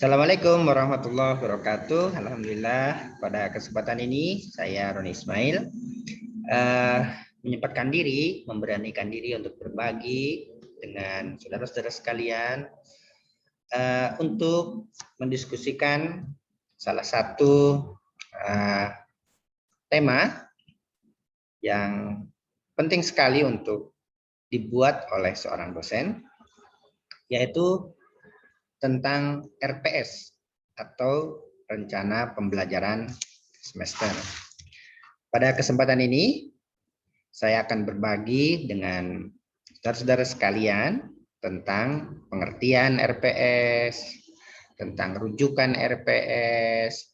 Assalamualaikum warahmatullahi wabarakatuh. Alhamdulillah pada kesempatan ini saya Roni Ismail menyempatkan diri, memberanikan diri untuk berbagi dengan saudara-saudara sekalian untuk mendiskusikan salah satu tema yang penting sekali untuk dibuat oleh seorang dosen, yaitu tentang RPS atau rencana pembelajaran semester. Pada kesempatan ini, saya akan berbagi dengan saudara-saudara sekalian tentang pengertian RPS, tentang rujukan RPS,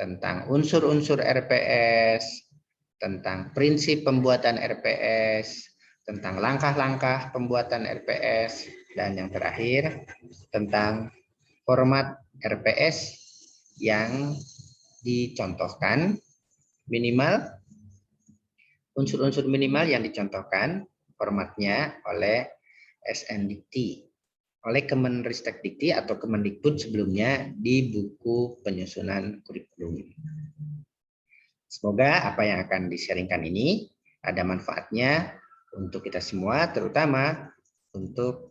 tentang unsur-unsur RPS, tentang prinsip pembuatan RPS, tentang langkah-langkah pembuatan RPS, dan yang terakhir tentang format RPS yang dicontohkan, minimal unsur-unsur minimal yang dicontohkan formatnya oleh SNDikti, oleh Kemenristekdikti atau Kemendikbud sebelumnya di buku penyusunan kurikulum. Semoga apa yang akan di-sharingkan ini ada manfaatnya untuk kita semua, terutama untuk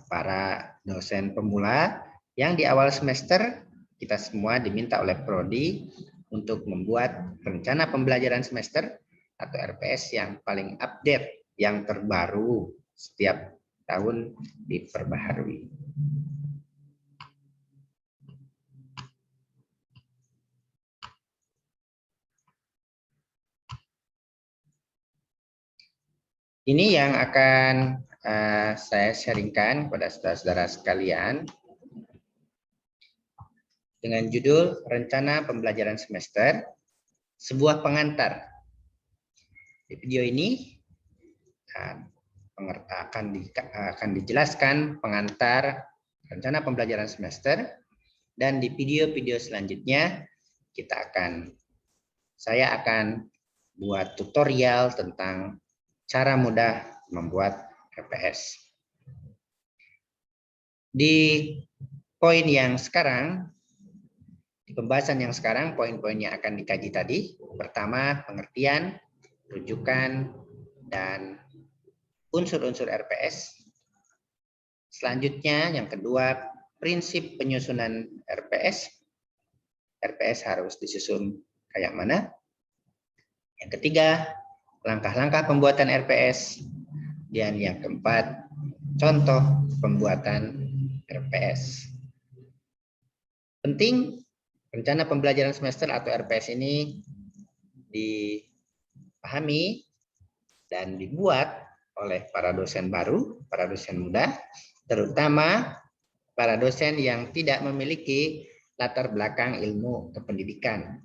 para dosen pemula yang di awal semester kita semua diminta oleh Prodi untuk membuat rencana pembelajaran semester atau RPS yang paling update, yang terbaru, setiap tahun diperbaharui. Ini yang akan saya sharingkan kepada saudara-saudara sekalian dengan judul Rencana Pembelajaran Semester, sebuah pengantar. Di video ini akan dijelaskan pengantar rencana pembelajaran semester, dan di video-video selanjutnya saya akan buat tutorial tentang cara mudah membuat RPS. Di poin yang sekarang, di pembahasan yang sekarang, poin-poin yang akan dikaji tadi, pertama pengertian, rujukan, dan unsur-unsur RPS. Selanjutnya yang kedua, prinsip penyusunan RPS. RPS harus disusun kayak mana? Yang ketiga, langkah-langkah pembuatan RPS. Dan yang keempat, contoh pembuatan RPS. Penting, rencana pembelajaran semester atau RPS ini dipahami dan dibuat oleh para dosen baru, para dosen muda, terutama para dosen yang tidak memiliki latar belakang ilmu kependidikan.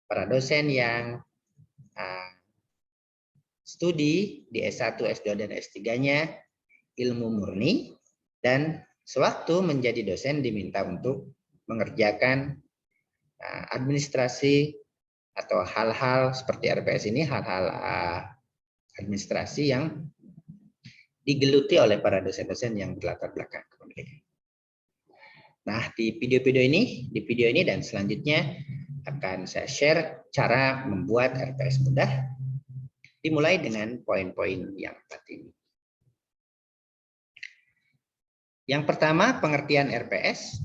Para dosen yang studi di S1, S2, dan S3-nya ilmu murni, dan sewaktu menjadi dosen diminta untuk mengerjakan administrasi atau hal-hal seperti RPS ini, hal-hal administrasi yang digeluti oleh para dosen-dosen yang berlatar belakang kependidikan. Nah, di video ini dan selanjutnya akan saya share cara membuat RPS mudah, dimulai dengan poin-poin yang empat ini. Yang pertama, pengertian RPS.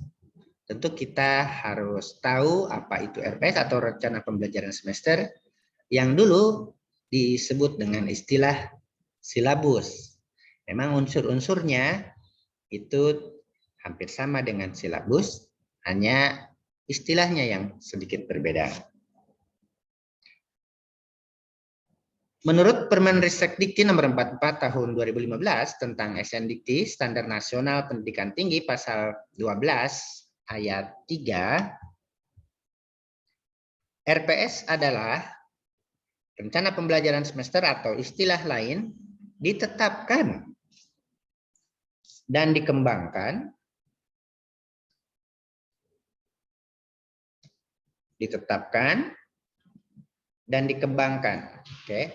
Tentu kita harus tahu apa itu RPS atau rencana pembelajaran semester, yang dulu disebut dengan istilah silabus. Memang unsur-unsurnya itu hampir sama dengan silabus, hanya istilahnya yang sedikit berbeda. Menurut Permenristekdikti nomor 44 tahun 2015 tentang SNDikti, Standar Nasional Pendidikan Tinggi, pasal 12 ayat 3, RPS adalah rencana pembelajaran semester atau istilah lain ditetapkan dan dikembangkan Oke.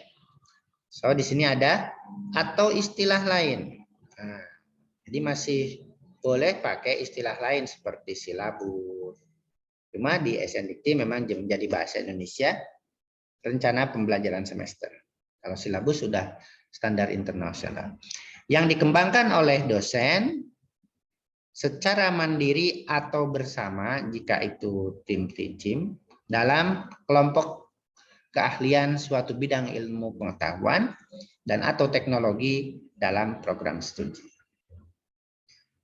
So di sini ada atau istilah lain. Nah, jadi masih boleh pakai istilah lain seperti silabus. Cuma di SNDikti memang menjadi bahasa Indonesia rencana pembelajaran semester. Kalau silabus sudah standar internasional. Yang dikembangkan oleh dosen secara mandiri atau bersama jika itu tim teaching dalam kelompok keahlian suatu bidang ilmu pengetahuan dan atau teknologi dalam program studi.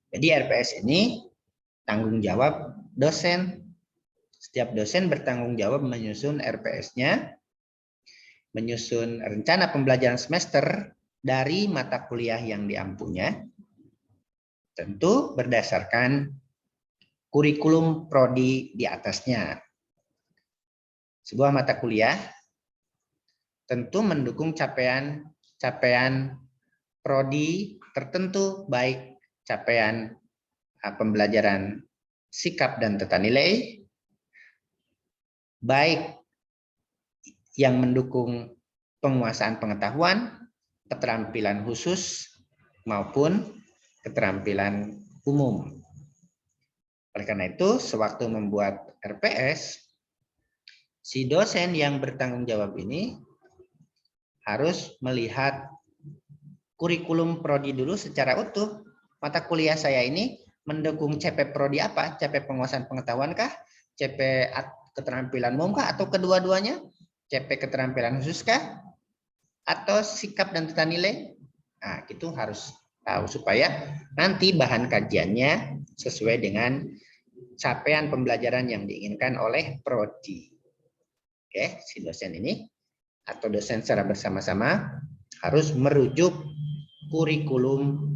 Jadi RPS ini tanggung jawab dosen. Setiap dosen bertanggung jawab menyusun RPS-nya, menyusun rencana pembelajaran semester dari mata kuliah yang diampunya, tentu berdasarkan kurikulum prodi di atasnya. Sebuah mata kuliah tentu mendukung capaian prodi tertentu, baik capaian pembelajaran sikap dan tata nilai, baik yang mendukung penguasaan pengetahuan, keterampilan khusus, maupun keterampilan umum. Oleh karena itu, sewaktu membuat RPS, si dosen yang bertanggung jawab ini harus melihat kurikulum prodi dulu secara utuh. Mata kuliah saya ini mendukung CP prodi apa? CP penguasaan pengetahuan kah? CP keterampilan umum kah? Atau kedua-duanya? CP keterampilan khusus kah? Atau sikap dan tata nilai? Nah, itu harus tahu supaya nanti bahan kajiannya sesuai dengan capaian pembelajaran yang diinginkan oleh prodi. Oke, si dosen ini atau dosen secara bersama-sama harus merujuk kurikulum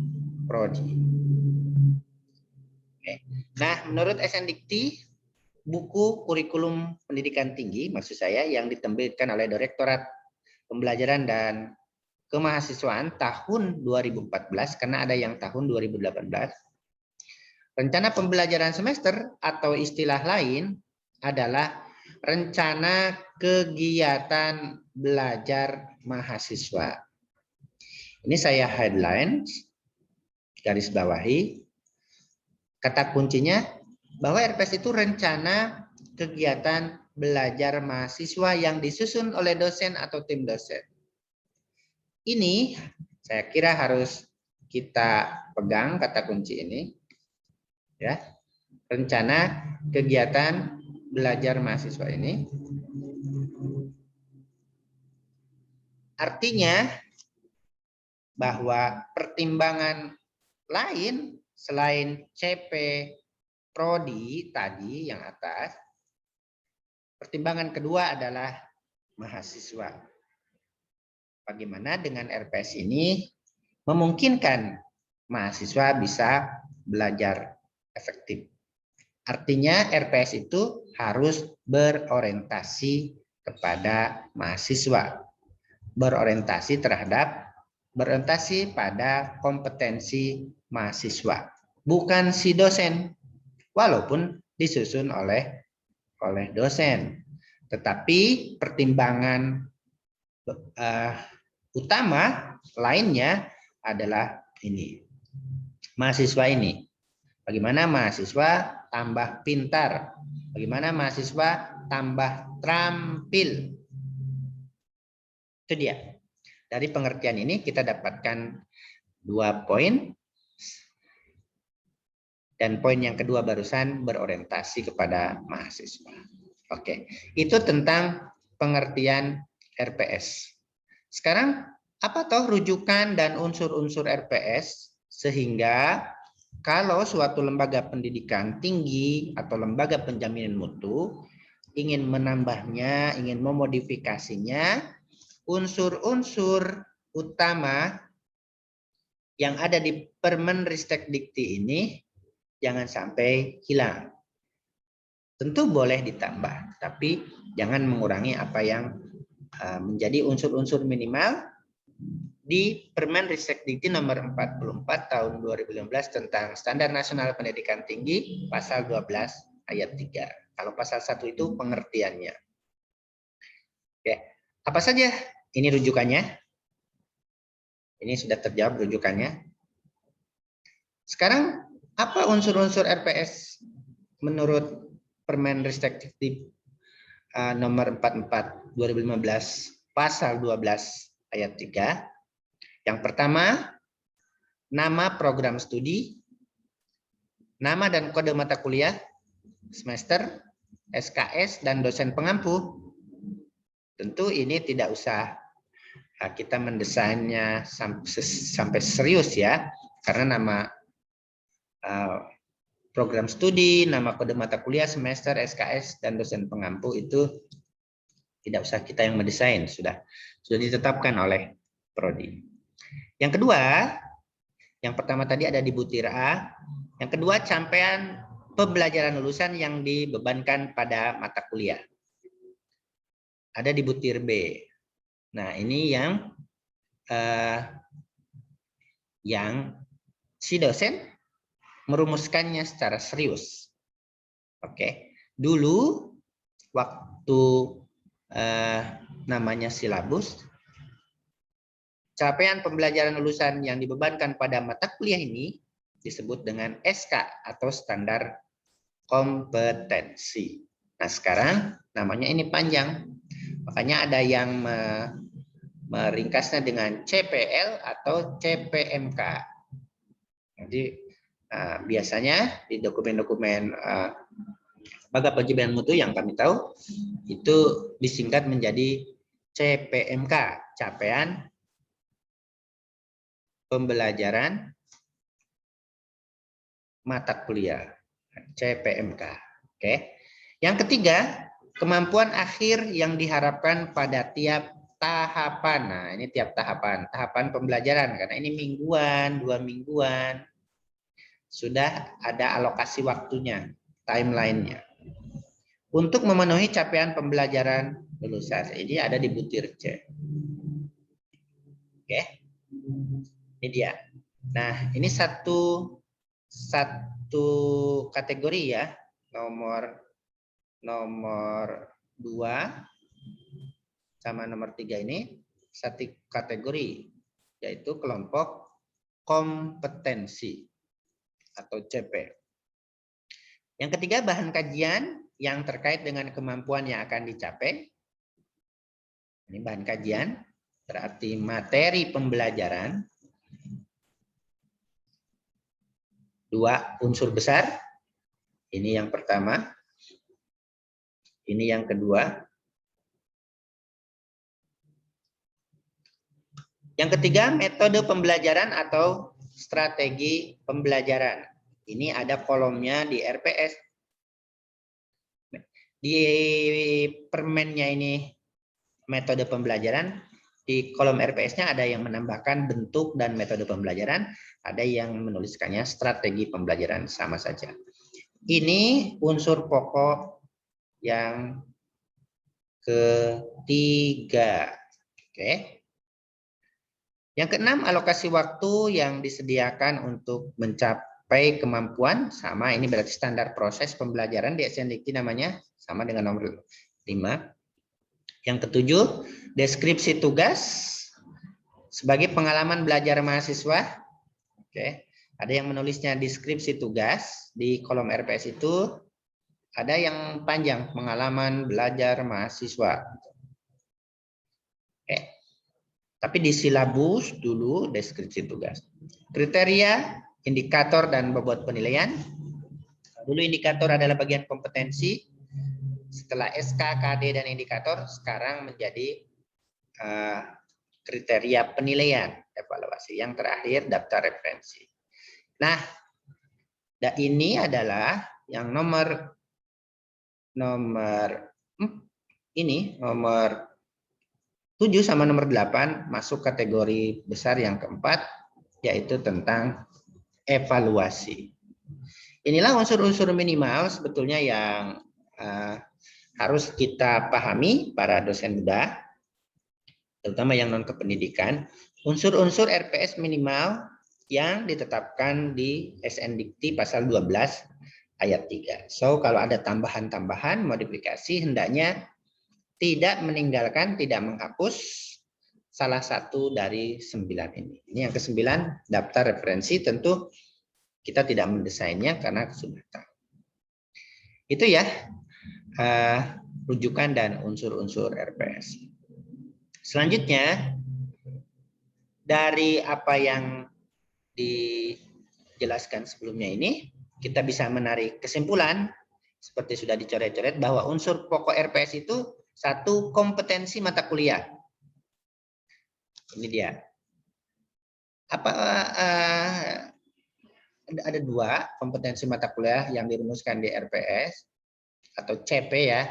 prodi. Oke. Nah, menurut SNDikti, buku kurikulum pendidikan tinggi, maksud saya yang diterbitkan oleh Direktorat Pembelajaran dan Kemahasiswaan tahun 2014, karena ada yang tahun 2018, rencana pembelajaran semester atau istilah lain adalah rencana kegiatan belajar mahasiswa. Ini saya headline, garis bawahi. Kata kuncinya bahwa RPS itu rencana kegiatan belajar mahasiswa yang disusun oleh dosen atau tim dosen. Ini saya kira harus kita pegang kata kunci ini. Ya. Rencana kegiatan belajar mahasiswa ini artinya bahwa pertimbangan lain selain CP prodi tadi yang atas, pertimbangan kedua adalah mahasiswa. Bagaimana dengan RPS ini memungkinkan mahasiswa bisa belajar efektif. Artinya RPS itu harus berorientasi kepada mahasiswa. Berorientasi pada kompetensi mahasiswa. Bukan si dosen. Walaupun disusun oleh dosen. Tetapi pertimbangan utama lainnya adalah ini. Mahasiswa ini. Bagaimana mahasiswa tambah pintar. Bagaimana mahasiswa tambah terampil. Itu dia. Dari pengertian ini kita dapatkan 2 poin. Dan poin yang kedua barusan berorientasi kepada mahasiswa. Oke, itu tentang pengertian RPS. Sekarang apa toh rujukan dan unsur-unsur RPS sehingga kalau suatu lembaga pendidikan tinggi atau lembaga penjaminan mutu ingin menambahnya, ingin memodifikasinya, unsur-unsur utama yang ada di Permenristekdikti ini jangan sampai hilang. Tentu boleh ditambah, tapi jangan mengurangi apa yang menjadi unsur-unsur minimal di Permenristekdikti nomor 44 tahun 2015 tentang Standar Nasional Pendidikan Tinggi pasal 12 ayat 3. Kalau pasal 1 itu pengertiannya. Oke, apa saja ini rujukannya? Ini sudah terjawab rujukannya. Sekarang Apa unsur-unsur RPS menurut Permenristek nomor 44 2015 pasal 12 ayat 3? Yang pertama, nama program studi, nama dan kode mata kuliah, semester, SKS, dan dosen pengampu. Tentu ini tidak usah kita mendesainnya sampai serius ya, karena nama program studi, nama kode mata kuliah, semester, SKS, dan dosen pengampu itu tidak usah kita yang mendesain, sudah ditetapkan oleh prodi. Yang kedua, yang pertama tadi ada di butir A, yang kedua capaian pembelajaran lulusan yang dibebankan pada mata kuliah. Ada di butir B. Nah, ini yang si dosen merumuskannya secara serius. Oke, dulu waktu namanya silabus, capaian pembelajaran lulusan yang dibebankan pada mata kuliah ini disebut dengan SK atau standar kompetensi. Nah, sekarang namanya ini panjang. Makanya ada yang meringkasnya dengan CPL atau CPMK. Jadi biasanya di dokumen-dokumen lembaga penjamin mutu yang kami tahu itu disingkat menjadi CPMK, capaian pembelajaran mata kuliah, CPMK. Oke. Yang ketiga, kemampuan akhir yang diharapkan pada tiap tahapan. Nah, ini tiap tahapan pembelajaran, karena ini mingguan, 2 mingguan. Sudah ada alokasi waktunya, timeline-nya. Untuk memenuhi capaian pembelajaran lulusan. Ini ada di butir C. Oke. Ini dia. Nah, ini satu kategori ya, nomor 2 sama nomor 3 ini satu kategori, yaitu kelompok kompetensi atau CP. Yang ketiga, bahan kajian yang terkait dengan kemampuan yang akan dicapai. Ini bahan kajian, berarti materi pembelajaran. 2 unsur besar. Ini yang pertama. Ini yang kedua. Yang ketiga, metode pembelajaran atau strategi pembelajaran. Ini ada kolomnya di RPS. Di permennya ini metode pembelajaran. Di kolom RPS-nya ada yang menambahkan bentuk dan metode pembelajaran. Ada yang menuliskannya strategi pembelajaran, sama saja. Ini unsur pokok yang ketiga. Oke. Yang keenam, alokasi waktu yang disediakan untuk mencapai kemampuan. Sama, ini berarti standar proses pembelajaran di SNDIKT namanya. Sama dengan nomor 5. Yang ketujuh, deskripsi tugas sebagai pengalaman belajar mahasiswa. Oke. Ada yang menulisnya deskripsi tugas di kolom RPS itu. Ada yang panjang, pengalaman belajar mahasiswa. Oke. Tapi di silabus dulu deskripsi tugas. Kriteria, indikator, dan bobot penilaian. Dulu indikator adalah bagian kompetensi. Setelah SK, KD, dan indikator, sekarang menjadi kriteria penilaian evaluasi. Yang terakhir, daftar referensi. Nah, ini adalah yang nomor ini, nomor 7 sama nomor 8 masuk kategori besar yang keempat, yaitu tentang evaluasi. Inilah unsur-unsur minimal sebetulnya yang harus kita pahami para dosen muda, terutama yang non kependidikan. Unsur-unsur RPS minimal yang ditetapkan di SNDIKT pasal 12 ayat 3. So, kalau ada tambahan-tambahan modifikasi, hendaknya tidak meninggalkan, tidak menghapus salah satu dari 9 ini. Ini yang ke-9, daftar referensi. Tentu kita tidak mendesainnya karena sudah tahu. Itu ya rujukan dan unsur-unsur RPS. Selanjutnya, dari apa yang dijelaskan sebelumnya ini, kita bisa menarik kesimpulan seperti sudah dicoret-coret bahwa unsur pokok RPS itu satu, kompetensi mata kuliah. Ini dia. Ada dua kompetensi mata kuliah yang dirumuskan di RPS atau CP ya.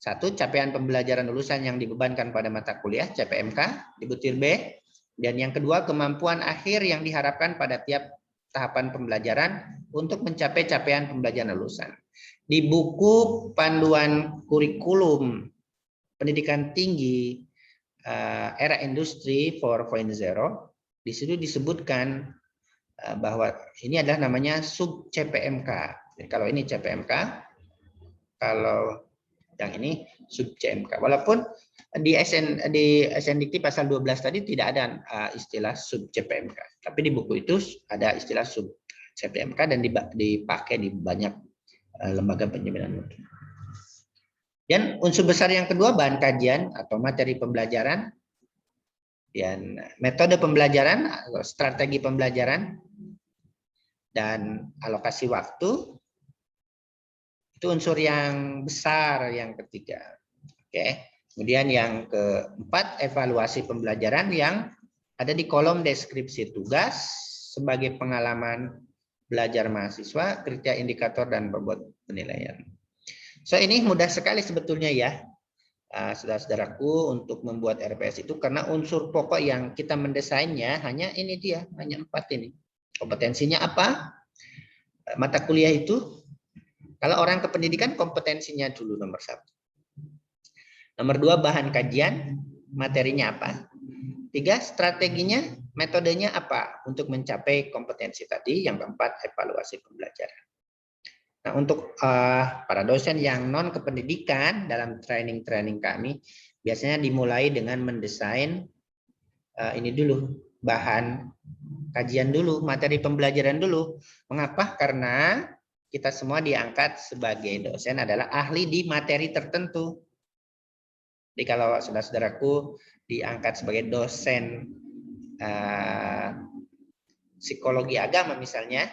Satu, capaian pembelajaran lulusan yang dibebankan pada mata kuliah, CPMK, di butir B. Dan yang kedua, kemampuan akhir yang diharapkan pada tiap tahapan pembelajaran untuk mencapai capaian pembelajaran lulusan. Di buku panduan kurikulum pendidikan tinggi era industri 4.0, di situ disebutkan bahwa ini adalah namanya sub CPMK. Jadi kalau ini CPMK, kalau yang ini sub CMK. Walaupun di SNDikti pasal 12 tadi tidak ada istilah sub CPMK, tapi di buku itu ada istilah sub CPMK dan dipakai di banyak lembaga penjaminan mutu. Dan unsur besar yang kedua, bahan kajian atau materi pembelajaran dan metode pembelajaran atau strategi pembelajaran dan alokasi waktu. Itu unsur yang besar yang ketiga. Oke. Kemudian yang keempat, evaluasi pembelajaran yang ada di kolom deskripsi tugas sebagai pengalaman belajar mahasiswa, kriteria indikator dan bobot penilaian. So ini mudah sekali sebetulnya ya, saudara-saudaraku, untuk membuat RPS itu karena unsur pokok yang kita mendesainnya hanya ini dia, hanya 4 ini. Kompetensinya apa? Mata kuliah itu. Kalau orang kependidikan kompetensinya dulu nomor 1. Nomor 2, bahan kajian, materinya apa. 3, strateginya, metodenya apa untuk mencapai kompetensi tadi. Yang keempat, evaluasi pembelajaran. Nah, untuk para dosen yang non kependidikan dalam training kami, biasanya dimulai dengan mendesain ini dulu, bahan kajian dulu, materi pembelajaran dulu. Mengapa? Karena kita semua diangkat sebagai dosen adalah ahli di materi tertentu. Jadi kalau saudara-saudaraku diangkat sebagai dosen psikologi agama misalnya,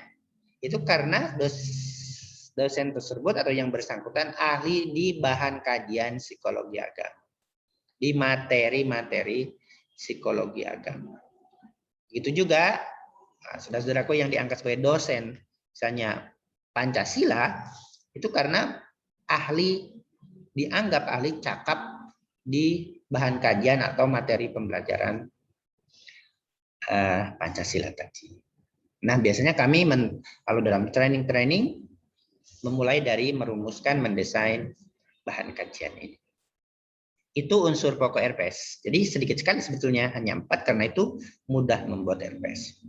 itu karena dosen tersebut atau yang bersangkutan ahli di bahan kajian psikologi agama, di materi-materi psikologi agama. Begitu juga saudara-saudaraku yang diangkat sebagai dosen, misalnya Pancasila, itu karena dianggap ahli cakap di bahan kajian atau materi pembelajaran Pancasila tadi. Nah, biasanya kami kalau dalam training memulai dari merumuskan, mendesain bahan kajian ini. Itu unsur pokok RPS. Jadi sedikit sekali sebetulnya, hanya 4 karena itu mudah membuat RPS.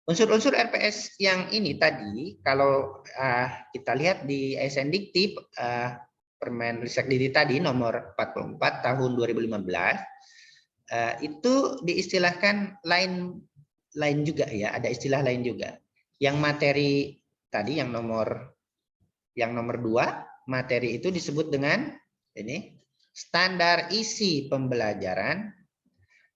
Unsur-unsur RPS yang ini tadi, kalau kita lihat di SNDikti Permenristek Dikti tadi nomor 44 tahun 2015, itu diistilahkan lain juga ya, ada istilah lain juga. Yang materi tadi yang nomor 2, materi itu disebut dengan ini standar isi pembelajaran.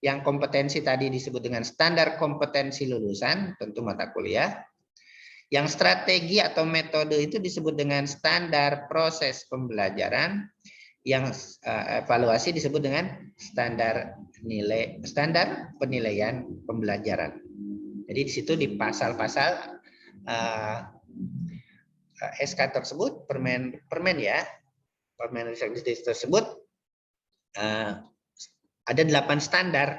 Yang kompetensi tadi disebut dengan standar kompetensi lulusan, tentu mata kuliah. Yang strategi atau metode itu disebut dengan standar proses pembelajaran. Yang evaluasi disebut dengan standar penilaian pembelajaran. Jadi di situ di pasal-pasal SK tersebut, permen ya, permen tersebut ada 8 standar.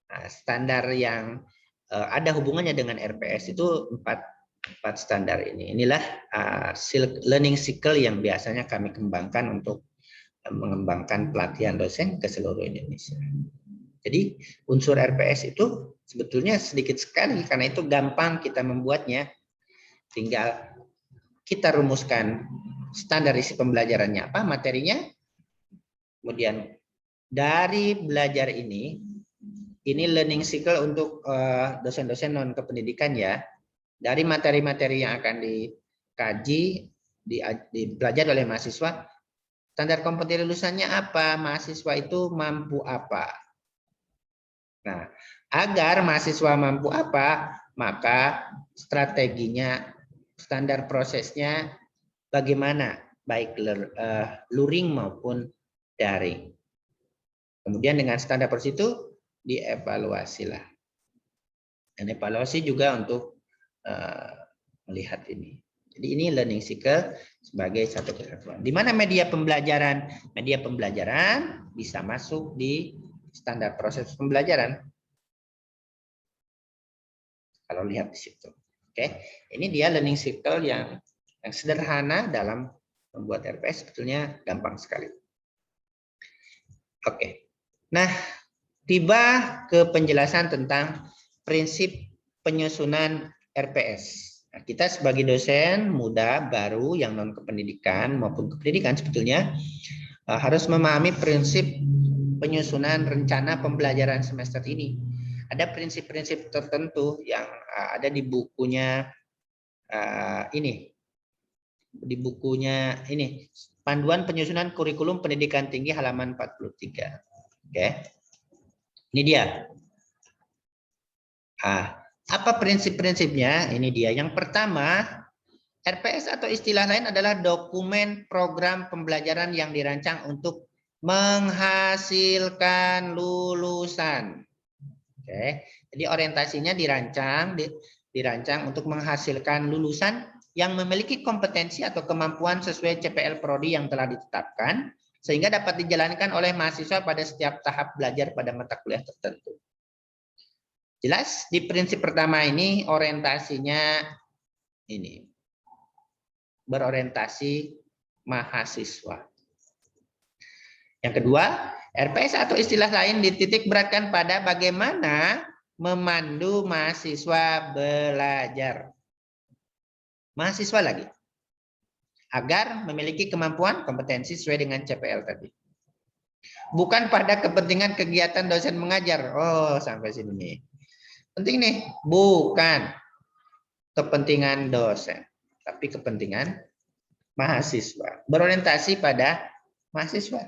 Nah, standar yang ada hubungannya dengan RPS itu 4 standar ini. Inilah learning cycle yang biasanya kami kembangkan untuk mengembangkan pelatihan dosen ke seluruh Indonesia. Jadi unsur RPS itu sebetulnya sedikit sekali karena itu gampang kita membuatnya. Tinggal kita rumuskan standar isi pembelajarannya apa, materinya. Kemudian dari belajar ini learning cycle untuk dosen-dosen non kependidikan ya. dari materi-materi yang akan dikaji, dipelajari oleh mahasiswa, standar kompetensi lulusannya apa, mahasiswa itu mampu apa. Nah, agar mahasiswa mampu apa, maka strateginya, standar prosesnya bagaimana, baik luring maupun daring. Kemudian dengan standar proses itu dievaluasilah. Dan evaluasi juga untuk melihat ini. Jadi ini learning cycle sebagai satu kesatuan. Di mana media pembelajaran? Media pembelajaran bisa masuk di standar proses pembelajaran. Kalau lihat di situ. Oke, ini dia learning cycle yang sederhana dalam membuat RPS, sebetulnya gampang sekali. Oke. Nah, tiba ke penjelasan tentang prinsip penyusunan RPS. Nah, kita sebagai dosen muda baru yang non kependidikan maupun kependidikan sebetulnya harus memahami prinsip penyusunan rencana pembelajaran semester ini. Ada prinsip-prinsip tertentu yang ada di bukunya ini. Di bukunya ini, Panduan Penyusunan Kurikulum Pendidikan Tinggi halaman 43. Oke. Ini dia. Apa prinsip-prinsipnya? Ini dia. Yang pertama, RPS atau istilah lain adalah dokumen program pembelajaran yang dirancang untuk menghasilkan lulusan. Oke. Jadi orientasinya dirancang untuk menghasilkan lulusan yang memiliki kompetensi atau kemampuan sesuai CPL Prodi yang telah ditetapkan, sehingga dapat dijalankan oleh mahasiswa pada setiap tahap belajar pada mata kuliah tertentu. Jelas di prinsip pertama ini orientasinya ini berorientasi mahasiswa. Yang kedua, RPS atau istilah lain dititik beratkan pada bagaimana memandu mahasiswa belajar. Mahasiswa lagi. Agar memiliki kemampuan kompetensi sesuai dengan CPL tadi. Bukan pada kepentingan kegiatan dosen mengajar. Oh, sampai sini nih. Penting nih, bukan kepentingan dosen, tapi kepentingan mahasiswa. Berorientasi pada mahasiswa.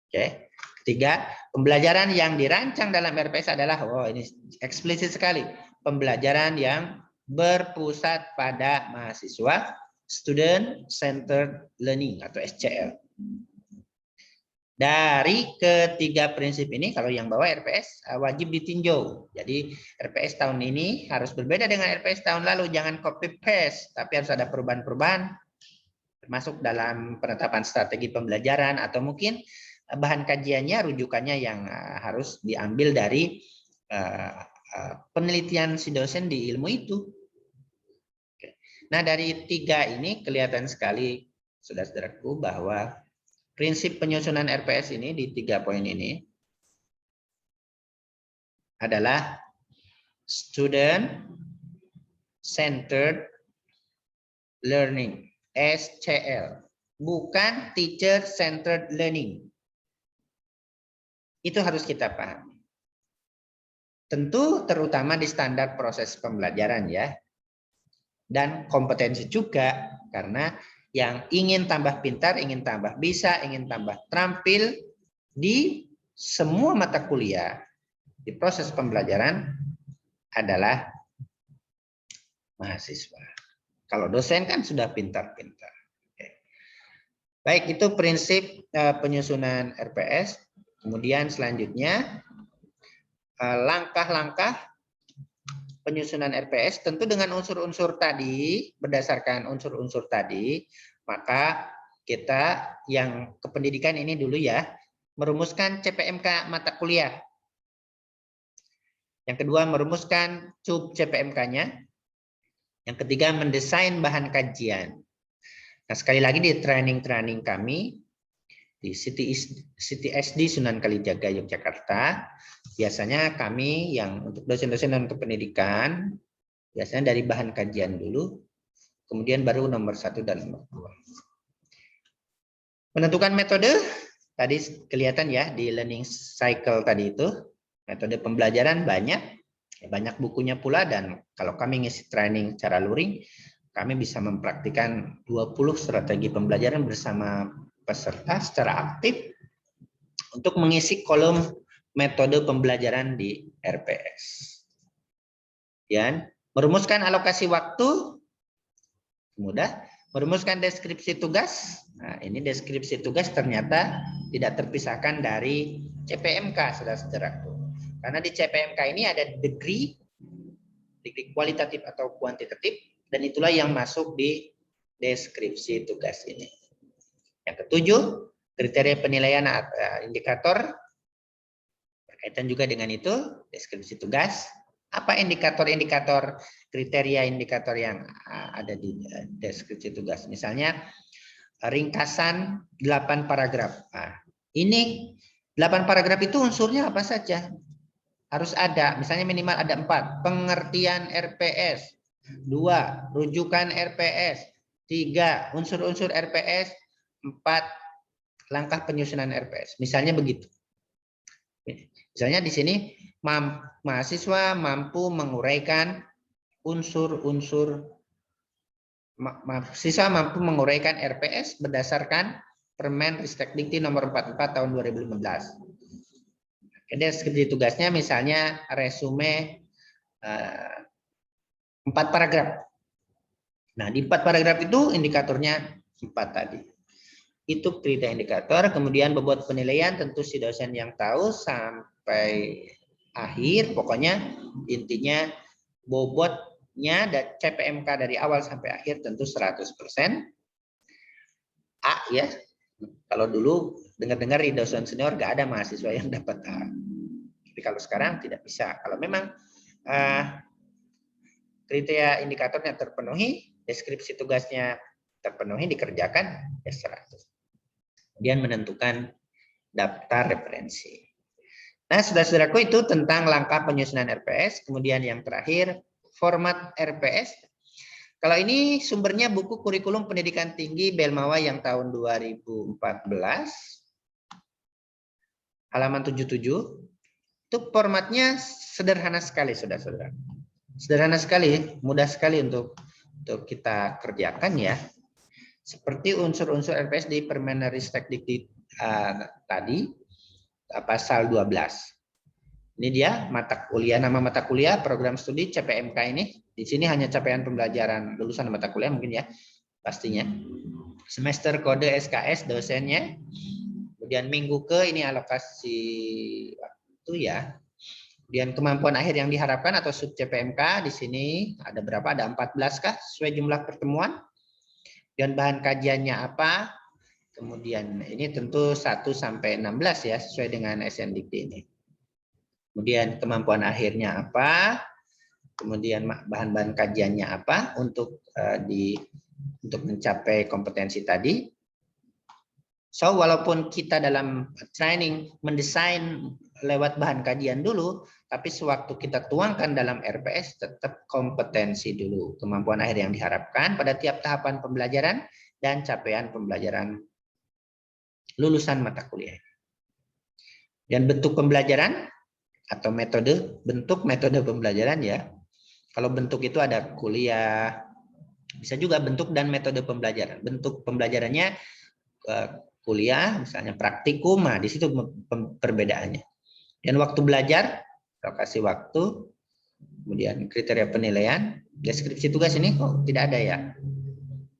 Oke. Ketiga, pembelajaran yang dirancang dalam RPS adalah, ini eksplisit sekali, pembelajaran yang berpusat pada mahasiswa, Student Centered Learning atau SCL. Dari ketiga prinsip ini, kalau yang bawa RPS wajib ditinjau. Jadi RPS tahun ini harus berbeda dengan RPS tahun lalu. Jangan copy paste, tapi harus ada perubahan-perubahan, termasuk dalam penetapan strategi pembelajaran atau mungkin bahan kajiannya, rujukannya yang harus diambil dari penelitian si dosen di ilmu itu. Nah, dari tiga ini kelihatan sekali, saudara-saudaraku, bahwa prinsip penyusunan RPS ini di 3 poin ini adalah Student Centered Learning, SCL, bukan Teacher Centered Learning. Itu harus kita pahami. Tentu terutama di standar proses pembelajaran ya. Dan kompetensi juga, karena yang ingin tambah pintar, ingin tambah bisa, ingin tambah terampil di semua mata kuliah di proses pembelajaran adalah mahasiswa. Kalau dosen kan sudah pintar-pintar. Baik, itu prinsip penyusunan RPS. Kemudian selanjutnya langkah-langkah penyusunan RPS tentu dengan unsur-unsur tadi, berdasarkan unsur-unsur tadi, maka kita yang kependidikan ini dulu ya, merumuskan CPMK mata kuliah. Yang kedua, merumuskan CUP CPMK-nya. Yang ketiga, mendesain bahan kajian. Nah, sekali lagi di training-training kami, di City SD Sunan Kalijaga, Yogyakarta, biasanya kami yang untuk dosen-dosen dan kependidikan, biasanya dari bahan kajian dulu, kemudian baru nomor 1 dan nomor 2. Menentukan metode, tadi kelihatan ya di learning cycle tadi itu, metode pembelajaran banyak, Banyak bukunya pula, dan kalau kami ngisi training secara luring, kami bisa mempraktikkan 20 strategi pembelajaran bersama peserta secara aktif untuk mengisi kolom metode pembelajaran di RPS. Dan merumuskan alokasi waktu, mudah. Merumuskan deskripsi tugas. Nah, ini deskripsi tugas ternyata tidak terpisahkan dari CPMK, saudara-saudaraku. Karena di CPMK ini ada degree kualitatif atau kuantitatif, dan itulah yang masuk di deskripsi tugas ini. Yang ketujuh, kriteria penilaian indikator. Berkaitan juga dengan itu, deskripsi tugas. Apa indikator-indikator, kriteria indikator yang ada di deskripsi tugas? Misalnya, ringkasan 8 paragraf. Nah, ini 8 paragraf itu unsurnya apa saja? Harus ada, misalnya minimal ada 4. Pengertian RPS. 2. Rujukan RPS. 3. Unsur-unsur RPS. 4. Langkah penyusunan RPS. Misalnya begitu. Misalnya di sini mahasiswa mampu menguraikan unsur-unsur, mahasiswa mampu menguraikan RPS berdasarkan Permen Ristek Dikti nomor 44 tahun 2015. Deskripsi tugasnya misalnya resume 4 paragraf. Nah, di 4 paragraf itu indikatornya 4 tadi. Itu kriteria indikator. Kemudian bobot penilaian tentu si dosen yang tahu sampai akhir. Pokoknya intinya bobotnya dan CPMK dari awal sampai akhir tentu 100%. A ya. Kalau dulu dengar-dengar di dosen senior gak ada mahasiswa yang dapat A. Tapi kalau sekarang tidak bisa. Kalau memang kriteria indikatornya terpenuhi, deskripsi tugasnya terpenuhi, dikerjakan, ya 100. Kemudian menentukan daftar referensi. Nah, saudara-saudaraku, itu tentang langkah penyusunan RPS. Kemudian yang terakhir, format RPS. Kalau ini sumbernya buku Kurikulum Pendidikan Tinggi Belmawa yang tahun 2014, halaman 77. Itu formatnya sederhana sekali, saudara-saudara. Sederhana sekali, mudah sekali untuk kita kerjakan ya. Seperti unsur-unsur RPS di Permen Ristek Dikti tadi, pasal 12. Ini dia mata kuliah, nama mata kuliah, program studi CPMK ini. Di sini hanya capaian pembelajaran lulusan mata kuliah mungkin ya, pastinya. Semester kode SKS dosennya. Kemudian minggu ke ini alokasi waktu ya. Kemudian kemampuan akhir yang diharapkan atau sub CPMK di sini ada berapa? Ada 14 kah sesuai jumlah pertemuan? Dan bahan kajiannya apa? Kemudian ini tentu 1 sampai 16 ya, sesuai dengan SNDikti ini. Kemudian kemampuan akhirnya apa? Kemudian bahan-bahan kajiannya apa untuk mencapai kompetensi tadi. So, walaupun kita dalam training mendesain lewat bahan kajian dulu, tapi sewaktu kita tuangkan dalam RPS tetap kompetensi dulu, kemampuan akhir yang diharapkan pada tiap tahapan pembelajaran dan capaian pembelajaran lulusan mata kuliah. Dan bentuk pembelajaran atau bentuk metode pembelajaran ya. Kalau bentuk itu ada kuliah, bisa juga bentuk dan metode pembelajaran. Bentuk pembelajarannya kuliah, misalnya praktikum, nah di situ perbedaannya. Dan waktu belajar, alokasi waktu, kemudian kriteria penilaian, deskripsi tugas ini kok tidak ada ya,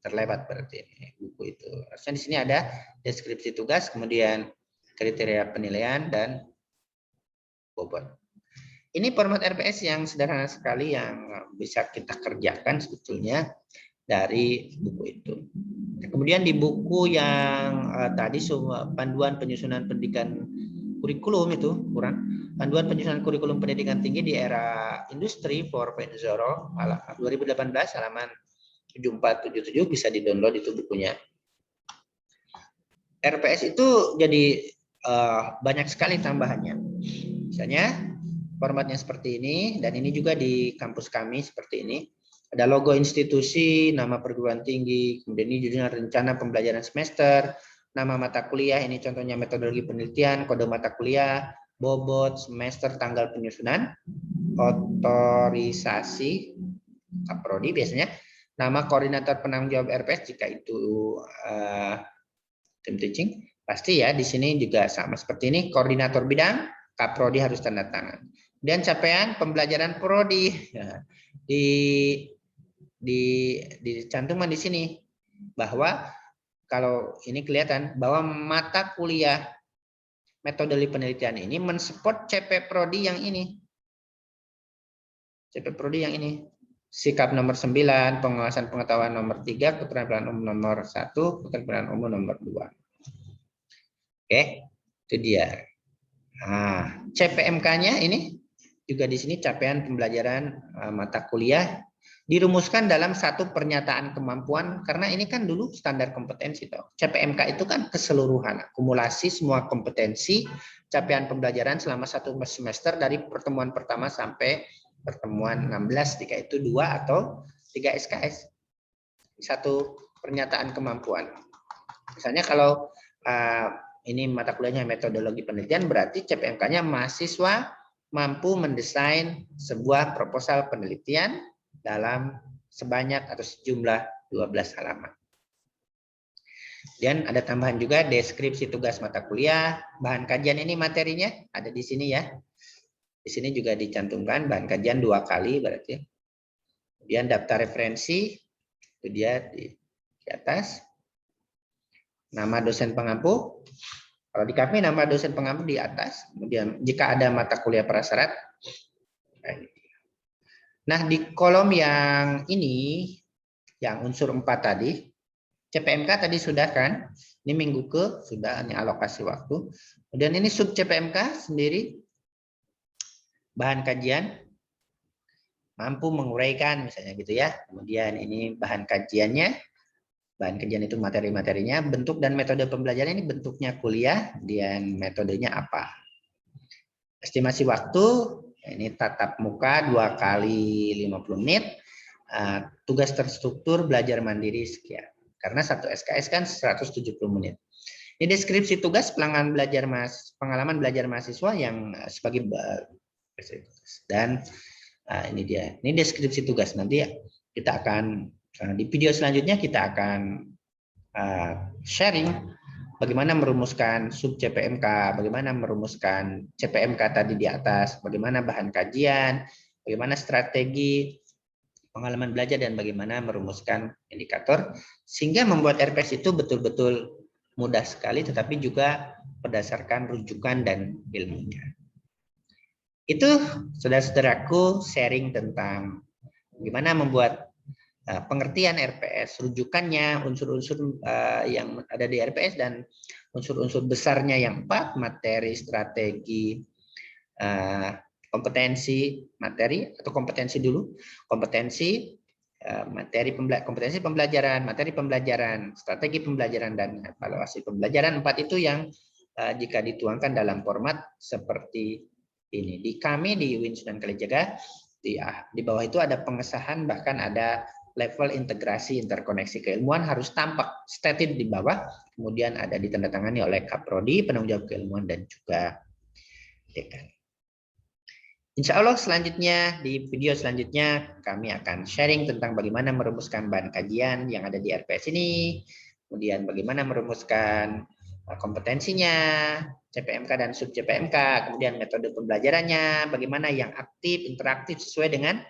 terlewat berarti ini buku itu. Harusnya di sini ada deskripsi tugas, kemudian kriteria penilaian dan bobot. Ini format RPS yang sederhana sekali yang bisa kita kerjakan sebetulnya dari buku itu. Kemudian di buku yang tadi panduan penyusunan pendidikan kurikulum itu kurang. Panduan penyusunan kurikulum pendidikan tinggi di era industri 4.0 2018 halaman 7477 bisa di-download itu bukunya. RPS itu jadi banyak sekali tambahannya. Misalnya formatnya seperti ini, dan ini juga di kampus kami seperti ini. Ada logo institusi, nama perguruan tinggi, kemudian ini judulnya rencana pembelajaran semester, nama mata kuliah, ini contohnya metodologi penelitian, kode mata kuliah, bobot, semester, tanggal penyusunan. otorisasi Kaprodi biasanya, nama koordinator penanggung jawab RPS jika itu tim teaching, pasti ya di sini juga sama seperti ini, koordinator bidang Kaprodi harus tanda tangan. Dan capaian pembelajaran prodi ya, dicantumkan di sini bahwa kalau ini kelihatan bahwa mata kuliah metode penelitian ini mensupport CP Prodi yang ini. CP Prodi yang ini. Sikap nomor 9, pengawasan pengetahuan nomor 3, keterampilan umum nomor 1, keterampilan umum nomor 2. Oke, itu dia. Nah, CPMK-nya ini juga di sini capaian pembelajaran mata kuliah dirumuskan dalam satu pernyataan kemampuan, karena ini kan dulu standar kompetensi toh. CPMK itu kan keseluruhan akumulasi semua kompetensi capaian pembelajaran selama satu semester dari pertemuan pertama sampai pertemuan 16 jika itu 2 atau 3 SKS. Satu pernyataan kemampuan. Misalnya kalau ini mata kuliahnya metodologi penelitian, berarti CPMK-nya mahasiswa mampu mendesain sebuah proposal penelitian dalam sebanyak atau sejumlah 12 halaman. Dan ada tambahan juga deskripsi tugas mata kuliah, bahan kajian ini materinya ada di sini ya. Di sini juga dicantumkan bahan kajian 2 kali berarti. Kemudian daftar referensi, itu dia di atas. Nama dosen pengampu, kalau di kami nama dosen pengampu di atas. Kemudian jika ada mata kuliah prasyarat, nah, di kolom yang ini, yang unsur 4 tadi, CPMK tadi sudah kan? Ini minggu ke, sudah, ini alokasi waktu. Kemudian ini sub CPMK sendiri, bahan kajian, mampu menguraikan misalnya gitu ya. Kemudian ini bahan kajiannya, bahan kajian itu materi-materinya, bentuk dan metode pembelajaran ini bentuknya kuliah, dan metodenya apa. Estimasi waktu, ini tatap muka 2 kali 50 menit, tugas terstruktur belajar mandiri sekian. Karena satu SKS kan 170 menit. Ini deskripsi tugas pengalaman belajar mahasiswa yang sebagai dan ini dia. Ini deskripsi tugas. Nanti kita akan di video selanjutnya kita akan sharing bagaimana merumuskan sub CPMK, bagaimana merumuskan CPMK tadi di atas, bagaimana bahan kajian, bagaimana strategi pengalaman belajar, dan bagaimana merumuskan indikator, sehingga membuat RPS itu betul-betul mudah sekali, tetapi juga berdasarkan rujukan dan ilmunya. Itu saudara-saudaraku sharing tentang bagaimana membuat pengertian RPS, rujukannya, unsur-unsur yang ada di RPS, dan unsur-unsur besarnya yang 4, materi, strategi, kompetensi, materi atau kompetensi dulu, kompetensi, kompetensi pembelajaran, materi pembelajaran, strategi pembelajaran, dan evaluasi pembelajaran. 4 itu yang jika dituangkan dalam format seperti ini. Di kami di UIN Sunan Kalijaga, di bawah itu ada pengesahan, bahkan ada level integrasi interkoneksi keilmuan harus tampak stated di bawah, kemudian ada ditandatangani oleh Kaprodi, penanggung jawab keilmuan, dan juga dekan. Insya Allah selanjutnya, di video selanjutnya kami akan sharing tentang bagaimana merumuskan bahan kajian yang ada di RPS ini, kemudian bagaimana merumuskan kompetensinya, CPMK dan sub CPMK, kemudian metode pembelajarannya, bagaimana yang aktif, interaktif sesuai dengan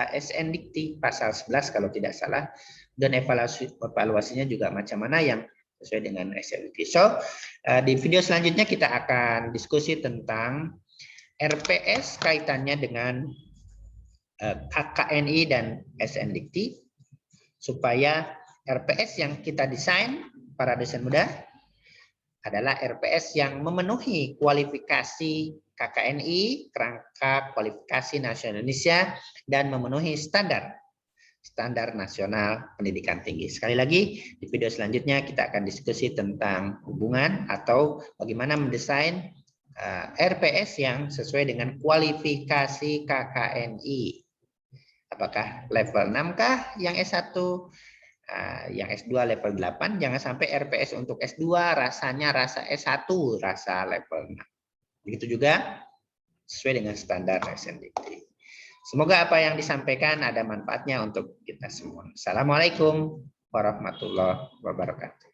SN Dikti pasal 11 kalau tidak salah, dan evaluasinya juga macam mana yang sesuai dengan SN Dikti. So, di video selanjutnya kita akan diskusi tentang RPS kaitannya dengan KKNI dan SN Dikti, supaya RPS yang kita desain para dosen muda adalah RPS yang memenuhi kualifikasi KKNI, kerangka kualifikasi nasional Indonesia, dan memenuhi standar nasional pendidikan tinggi. Sekali lagi, di video selanjutnya kita akan diskusi tentang hubungan atau bagaimana mendesain RPS yang sesuai dengan kualifikasi KKNI. Apakah level 6 kah yang S1? Yang S2 level 8, jangan sampai RPS untuk S2 rasanya rasa S1, rasa level 6. Begitu juga sesuai dengan standar SNDT. Semoga apa yang disampaikan ada manfaatnya untuk kita semua. Assalamualaikum warahmatullahi wabarakatuh.